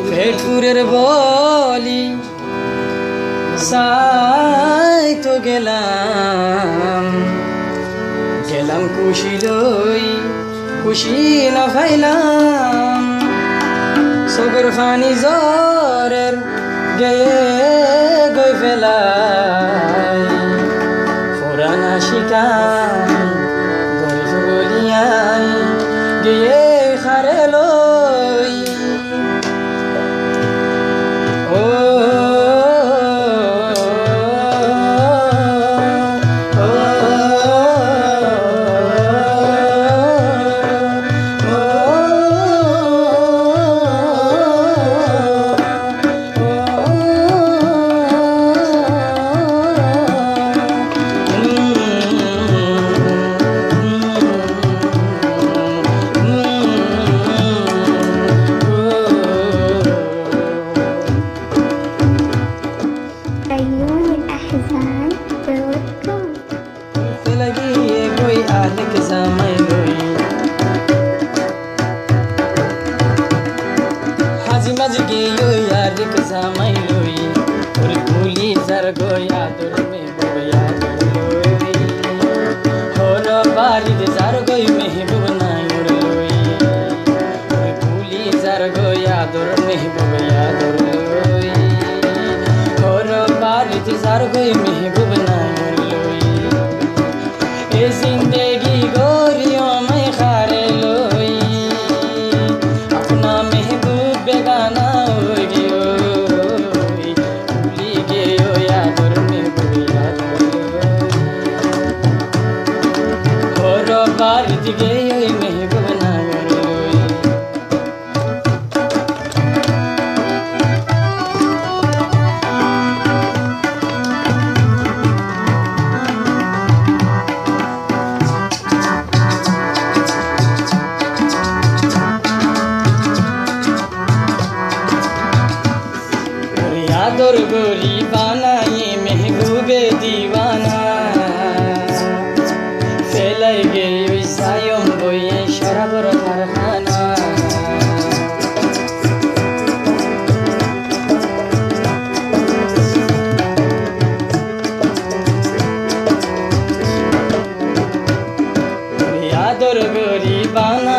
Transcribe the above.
পেটুরের বলি সাই তো গেলাম খুশি লই খুশি না পাইলাম সগর ফানি জ্বরের গেয়ে গই ফেলাই পুরানা শিকাই গই বলিয়াই গিয়ে খারে লই महबूब ना लोई ए जिंदगी गोरियों में खारे लोई अपना महबूब बेगाना हो गयो भूली गयो यादर महबूब याद और बार गयो महबूब ना लोई आदर गोरी बनाए महबूबे दीवाना फैलाई गई सायम बोए शराबर कारखाना आदर गोरी बाना